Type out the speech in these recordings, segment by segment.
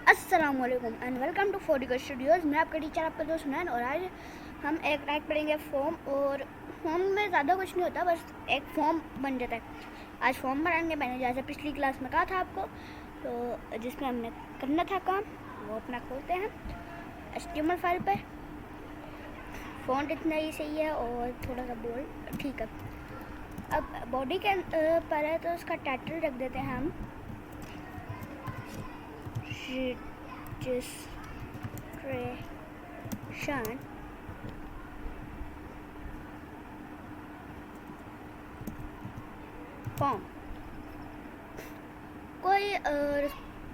अस्सलामुअलैकुम and welcome to फोडिको Studios. मैं आपका टीचर, आपका दोस्त सुनैन, और आज हम एक राइट पढ़ेंगे फॉर्म। और फॉर्म में ज़्यादा कुछ नहीं होता, बस एक फॉर्म बन जाता है। आज फॉर्म बनाएंगे। मैंने जैसे पिछली क्लास में कहा था आपको, तो जिसमें हमने करना था काम वो अपना खोलते हैं HTML फाइल पे। फ़ॉन्ट इतना ही सही है और थोड़ा सा बोल्ड ठीक है। अब बॉडी के पर है तो उसका टाइटल रख देते हैं हम रजिस्ट्रेशन फॉर्म। कोई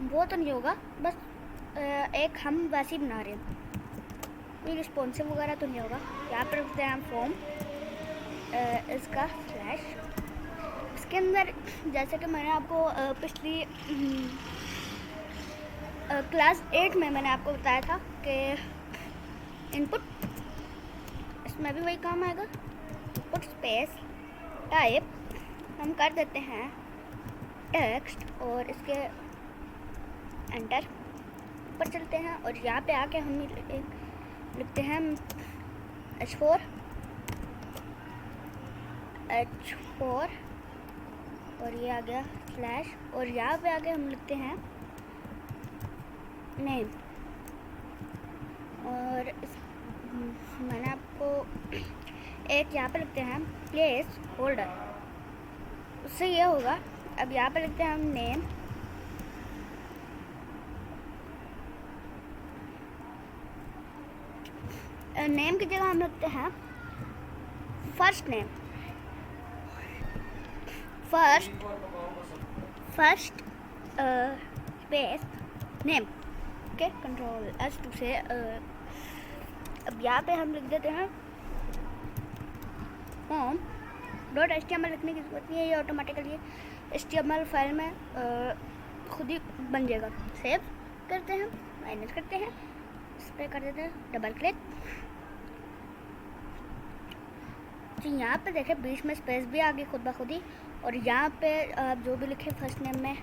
वो तो नहीं होगा, बस एक हम वैसे ही बना रहे हैं, कोई रिस्पॉन्सिव वगैरह तो नहीं होगा। यहाँ पर रखते हैं हम फॉर्म इसका स्लैश। इसके अंदर जैसे कि मैंने आपको पिछली क्लास 8 में मैंने आपको बताया था कि इनपुट, इसमें भी वही काम आएगा। इनपुट स्पेस टाइप हम कर देते हैं टेक्स्ट और इसके एंटर ऊपर चलते हैं और यहाँ पे आके हम लिखते हैं H4 और ये आ गया स्लैश, और यहाँ पे आके हम लिखते हैं नेम। और मैंने आपको एक यहाँ पे लिखते हैं प्लेस होल्डर, उससे ये होगा। अब यहाँ पे लिखते हैं हम नेम, नेम की जगह हम लिखते हैं first name, first space name. Okay, Ctrl+S से अब यहाँ पे हम लिख देते हैं form.html। लिखने की जरूरत नहीं है, ये ऑटोमेटिकली HTML फाइल में खुद ही बन जाएगा। सेव करते हैं, माइनस करते हैं, इस पर कर देते हैं डबल क्लिक। तो यहाँ पे देखें बीच में स्पेस भी आ गई खुद ब खुद ही। और यहाँ पे आप जो भी लिखे फर्स्ट नेम में,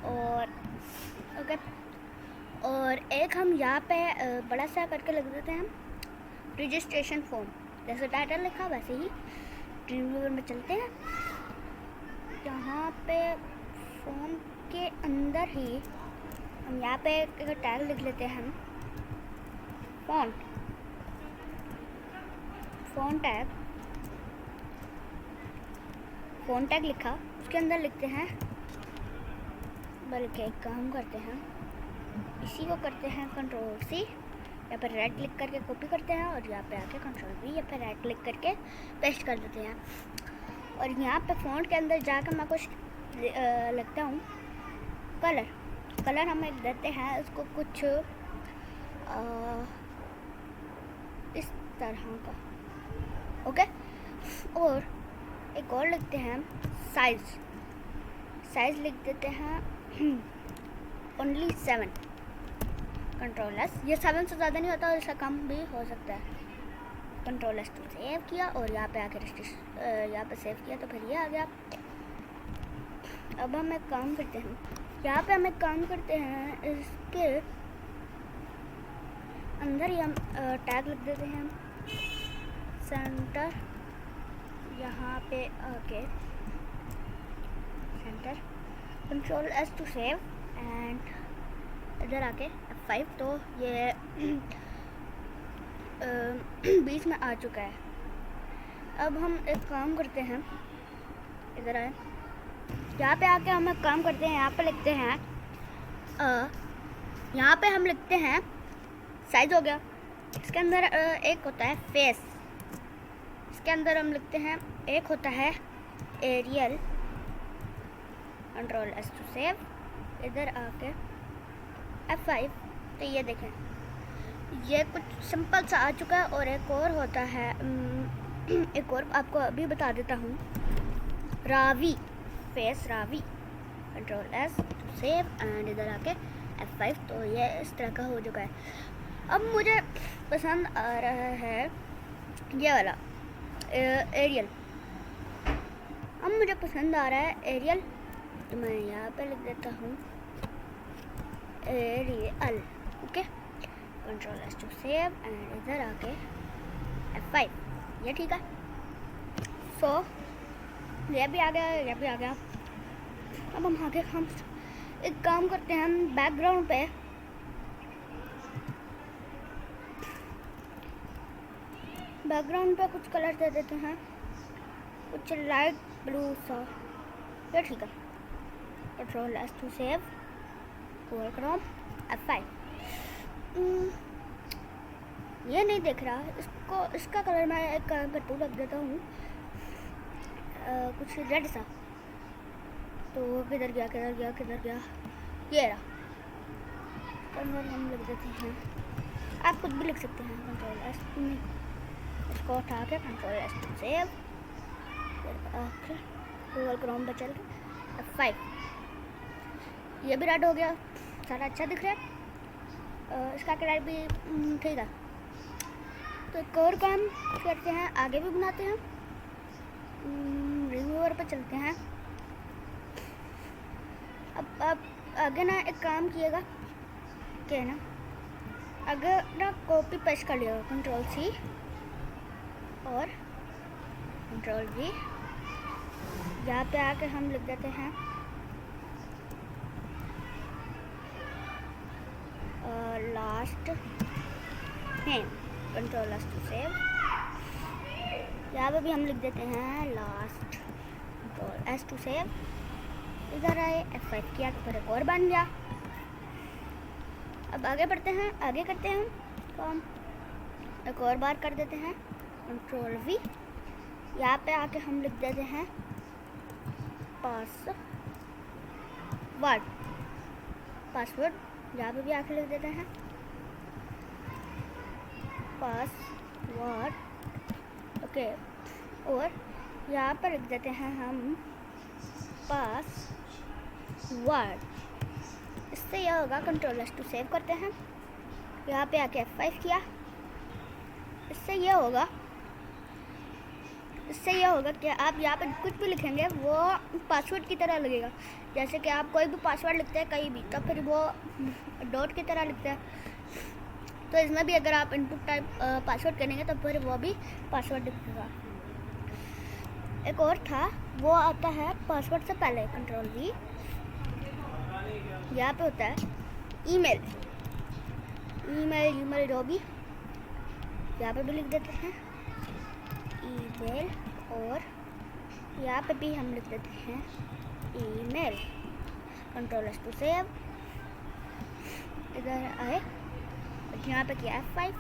और ओके, और एक हम यहाँ पे बड़ा सा करके लिख देते हैं रजिस्ट्रेशन फॉर्म। जैसे टाइटल लिखा वैसे ही ड्रीम व्यूअर में चलते हैं। यहाँ पे फॉर्म के अंदर ही हम यहाँ पे एक टैग लिख लेते हैं हम फ़ॉन्ट टैग लिखा, उसके अंदर लिखते हैं, बल्कि एक काम करते हैं, इसी को करते हैं Ctrl+C, यहाँ पर राइट क्लिक करके कॉपी करते हैं और यहाँ पे आके Ctrl+V, यहाँ पर राइट क्लिक करके पेस्ट कर देते हैं। और यहाँ पे फ़ॉन्ट के अंदर जाकर मैं कुछ लिखता हूँ कलर हम एक देते हैं उसको कुछ इस तरह का। ओके, और एक और लिखते हैं साइज लिख देते हैं ओनली 7। Ctrl+S, ये 7 से ज़्यादा नहीं होता और इसका कम भी हो सकता है। Ctrl+S तो सेव किया और यहाँ पे आके यहाँ पे सेव किया तो फिर ये आ गया। अब हम एक काम करते हैं, यहाँ पे हम एक काम करते हैं, इसके अंदर ही हम टैग लिख देते हैं सेंटर, यहाँ पे आके centre, Ctrl+S to save, and इधर आके F5, तो ये बीच में आ चुका है। अब हम एक काम करते हैं, इधर आए, यहाँ पे आके हम एक काम करते हैं, यहाँ पे लिखते हैं यहाँ पे हम लिखते हैं साइज हो गया। इसके अंदर एक होता है फेस, इसके अंदर हम लिखते हैं एक होता है एरियल। Ctrl+S टू सेव, इधर आके F5, तो ये देखें ये कुछ सिंपल सा आ चुका है। और एक और होता है एक और आपको अभी बता देता हूँ, Ravie, face Ravie. Ctrl+S to save and इधर आके F5, तो ये इस तरह का हो चुका है। अब मुझे पसंद आ रहा है ये वाला एरियल। अब मुझे पसंद आ रहा है एरियल तो मैं यहाँ पे लिख देता हूँ Arial. Okay, control S to save and इधर आके F5, ये ठीक है। सो ये भी आ गया, ये भी आ गया। अब हम आगे हम एक काम करते हैं, हम बैकग्राउंड पे कुछ कलर दे देते हैं, कुछ लाइट ब्लू सा, ये ठीक है। Control S to save, Google Chrome, F5। ये नहीं दिख रहा, इसका कलर मैं एक काम करता हूँ, रख देता हूँ कुछ रेड सा। तो किधर गया, ये रहा। कंट्रोल हम लिख देते हैं, आप खुद भी लिख सकते हैं। कंट्रोल एस में इसको उठा के control S to save, Google Chrome पर चल के F5। ये भी रेड हो गया, सारा अच्छा दिख रहा है। इसका कलर भी ठीक है। तो एक और काम करते हैं, आगे भी बनाते हैं। रिमूवर पर चलते हैं। अब आगे ना एक काम किएगा क्या ना, अगर ना कॉपी पेस्ट कर लिएगा, कंट्रोल C और कंट्रोल V। यहाँ पे आके हम लिख देते हैं last name, control S to save. यहाँ पे भी हम लिख देते हैं last, control S to save. इधर आए F5 किया तो फिर एक और बन गया। अब आगे बढ़ते हैं, आगे करते हैं काम, एक और बार कर देते हैं, कंट्रोल V। यहाँ पे आके हम लिख देते हैं पासवर्ड। यहाँ पे भी आके लिख देते हैं पासवर्ड। ओके, और यहाँ पर लिख देते हैं हम पासवर्ड। इससे यह होगा, कंट्रोल एस टू सेव करते हैं। यहाँ पे आके F5 किया। इससे यह होगा कि आप यहाँ पे कुछ भी लिखेंगे वो पासवर्ड की तरह लगेगा। जैसे कि आप कोई भी पासवर्ड लिखते हैं कहीं भी, तो फिर वो डॉट की तरह लिखते हैं। तो इसमें भी अगर आप इनपुट टाइप पासवर्ड करेंगे तो फिर वो भी पासवर्ड लिखेगा। एक और था, वो आता है पासवर्ड से पहले, कंट्रोल V। यहाँ पे होता है ईमेल जो भी, यहाँ पे भी लिख देते हैं ईमेल। और यहाँ पे भी हम लिख देते हैं email, control S to save. इधर आए, यहाँ पे किया F5,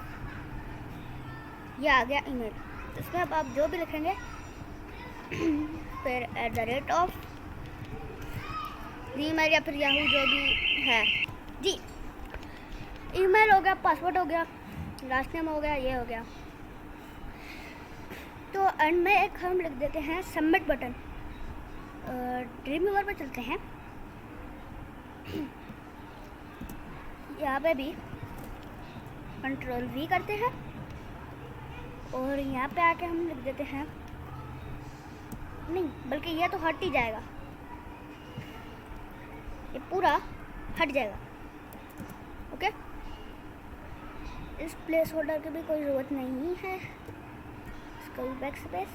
ये आ गया ईमेल। इसमें अब आप जो भी लिखेंगे फिर @ ईमेल या फिर याहू जो भी है जी। ईमेल हो गया, पासवर्ड हो गया, लास्ट नेम हो गया, ये हो गया। तो एंड में एक हम लिख देते हैं सबमिट बटन। ड्रीमवीवर पर चलते हैं। यहाँ पे भी कंट्रोल V करते हैं और यहाँ पे आके हम लिख देते हैं, नहीं बल्कि ये तो हट ही जाएगा, ये पूरा हट जाएगा। ओके, इस प्लेस होल्डर की भी कोई ज़रूरत नहीं है। इसका भी बैक स्पेस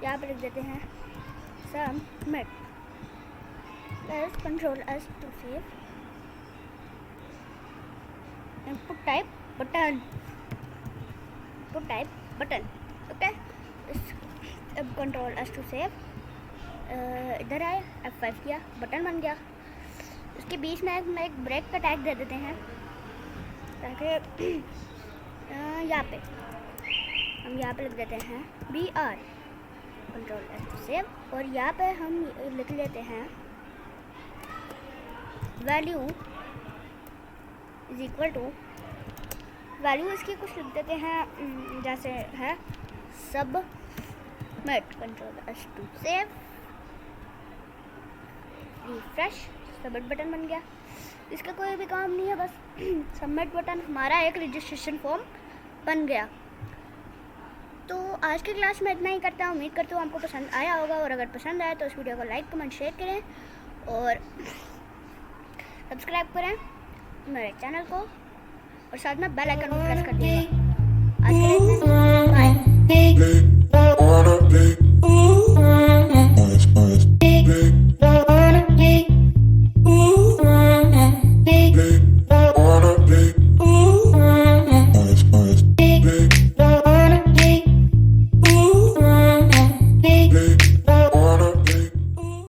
यहाँ पे लिख देते हैं submit. Control S to save, input type button. Okay, अब कंट्रोल एस टू सेव, इधर आए F5 किया, बटन बन गया। इसके बीच में एक ब्रेक का टैग दे देते हैं ताकि यहाँ पे हम यहाँ पे लिख देते हैं BR, control S to save. और यहाँ पे हम लिख लेते हैं value is equal to, value इसकी कुछ लिख देते हैं जैसे है submit, control S to save, refresh, submit button बन गया। इसका कोई भी काम नहीं है, बस सबमिट बटन, हमारा एक रजिस्ट्रेशन फॉर्म बन गया। तो आज की क्लास में इतना ही करता हूँ। उम्मीद करता हूँ आपको पसंद आया होगा, और अगर पसंद आया तो इस वीडियो को लाइक कमेंट शेयर करें और सब्सक्राइब करें मेरे चैनल को, और साथ में बेल आइकन को प्रेस कर दीजिएगा। आज के लिए बाय।